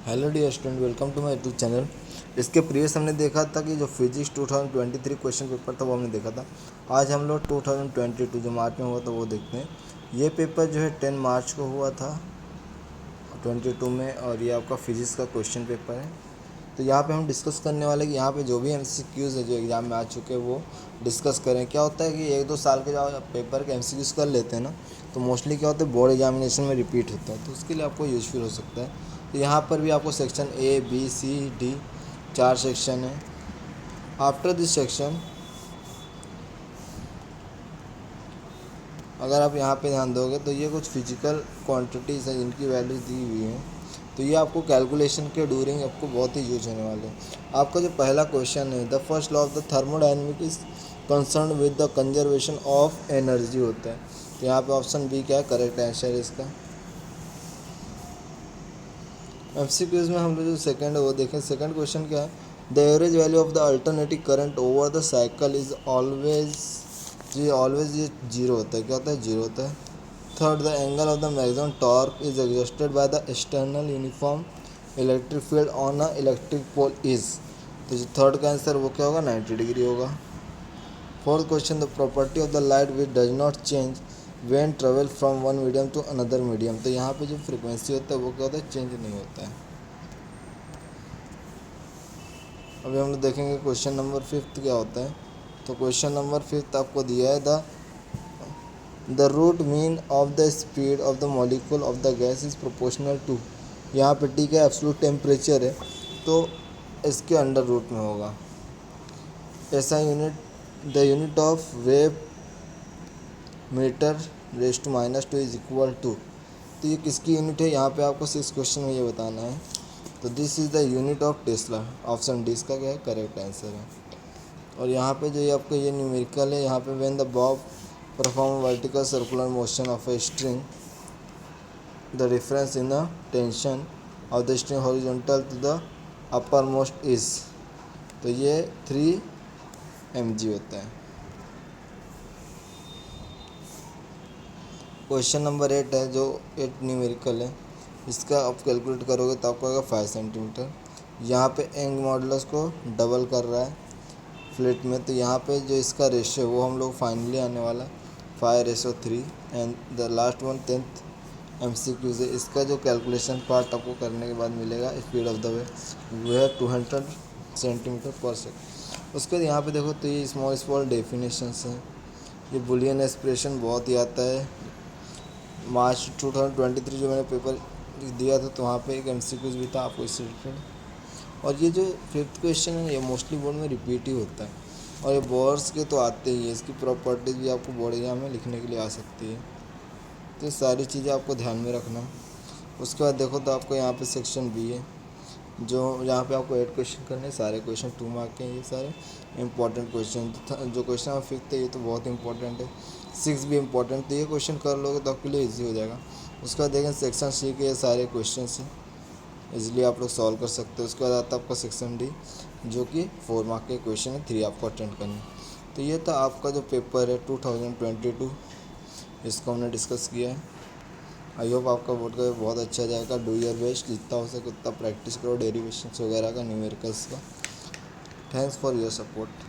Hello dear student, welcome to my YouTube channel. इसके previous हमने देखा था कि जो फिजिक्स 2023 क्वेश्चन पेपर था वो हमने देखा था। आज हम लोग 2022 जो मार्च में हुआ था वो देखते हैं। ये पेपर जो है 10 मार्च को हुआ था 22 में, और ये आपका फिजिक्स का क्वेश्चन पेपर है। तो यहाँ पे हम डिस्कस करने वाले कि यहाँ पे जो भी एमसीक्यूज़ है जो एग्ज़ाम में आ चुके हैं वो डिस्कस करें। क्या होता है कि 1-2 साल के जो पेपर के एमसीक्यूज़ कर लेते हैं ना, तो मोस्टली क्या होता है बोर्ड एग्जामिनेशन में रिपीट होता है, तो उसके लिए आपको यूज़फुल हो सकता है। तो यहाँ पर भी आपको section A B C D 4 section है। आफ्टर दिस सेक्शन अगर आप यहाँ पे ध्यान दोगे तो ये कुछ फिजिकल क्वांटिटीज़ हैं जिनकी वैल्यू दी हुई है। तो ये आपको कैलकुलेशन के ड्यूरिंग आपको बहुत ही यूज होने वाले हैं। आपका जो पहला क्वेश्चन है, the first law of the thermodynamic is concern with the conservation of energy होता है। तो यहाँ पे ऑप्शन बी क्या है, करेक्ट आंसर है इसका। एमसीक्यूज़ में हम लोग जो सेकंड है वो देखें। सेकंड क्वेश्चन क्या है, the average value of the alternating current over the cycle is always ये जीरो होता है। क्या होता है, जीरो होता है। Third, the angle of the maximum torque is exhausted by the external uniform electric field on a electric pole is. तो जो थर्ड का आंसर वो क्या होगा, 90 डिग्री होगा। Fourth question, the property of the light which does not change when travel from one medium to another medium. तो यहाँ पे जो फ्रीक्वेंसी होता है वो क्या होता है, चेंज नहीं होता है। अभी हम लोग देखेंगे क्वेश्चन नंबर 5 क्या होता है। तो क्वेश्चन नंबर 5 आपको दिया है, the root mean of the speed of the molecule of the gas is proportional to. यहाँ पे टी का एब्सोल्यूट टेम्परेचर है, तो इसके अंडर रूट में होगा। ऐसा unit, the unit of wave meter raise to -2 is equal to. तो ये किसकी यूनिट है, यहाँ पे आपको 6 क्वेश्चन में ये बताना है। तो this is the unit of Tesla. Option D इसका क्या है, करेक्ट आंसर है। और यहाँ पे जो ये आपका ये न्यूमेरिकल है, यहाँ पे when the bob perform vertical circular motion of a string, the difference in the tension of the string horizontal to the upper most is. तो ये 3 mg होता है। क्वेश्चन नंबर 8 है, जो 8 न्यूमेरिकल है, इसका आप कैलकुलेट करोगे तो आपको आएगा 5 सेंटीमीटर। यहाँ पे एंग मॉडुलस को डबल कर रहा है फ्लिट में, तो यहाँ पे जो इसका रेशियो वो हम लोग फाइनली आने वाला 5:3। And the last one 10th MCQ से इसका जो कैलकुलेशन पार्ट आपको करने के बाद मिलेगा, स्पीड ऑफ द वे वो है 200 सेंटीमीटर पर सेकेंड। उसके बाद यहाँ पे देखो तो ये स्मॉल डेफिनेशंस हैं। ये बुलियन एक्सप्रेशन बहुत ही आता है। मार्च 2023 जो मैंने पेपर दिया था तो वहाँ पे एक MCQ भी था आपको इससे रिलेटेड। और ये जो 5th क्वेश्चन है ये मोस्टली बोर्ड में रिपीट ही होता है, और ये बोर्ड्स के तो आते ही है। इसकी प्रॉपर्टीज़ भी आपको बोर्ड एग्जाम में लिखने के लिए आ सकती है, तो ये सारी चीज़ें आपको ध्यान में रखना। उसके बाद देखो तो आपको यहाँ पे सेक्शन बी है, जो यहाँ पे आपको 8 क्वेश्चन करने हैं। सारे क्वेश्चन 2 मार्क के हैं, ये सारे इंपॉर्टेंट क्वेश्चन। जो क्वेश्चन नंबर 5 है ये तो बहुत इंपॉर्टेंट है। 6 भी इंपॉर्टेंट, तो ये क्वेश्चन कर लोगे तो आपके लिए ईजी हो जाएगा। उसके बाद देखें सेक्शन सी के ये सारे क्वेश्चन हैं, इजीली आप लोग सॉल्व कर सकते हो। उसके बाद आता है आपका सेक्शन डी, जो कि 4 मार्क के क्वेश्चन है, 3 आपको अटेंड करने हैं। तो ये था आपका जो पेपर है 2022, इसको हमने डिस्कस किया है। आई होप आपका बोर्ड का बहुत अच्छा जाएगा। डू योर बेस्ट, जितना हो सके उतना प्रैक्टिस करो डेरिवेशंस वगैरह का, न्यूमेरिकल्स का। Thanks for your support.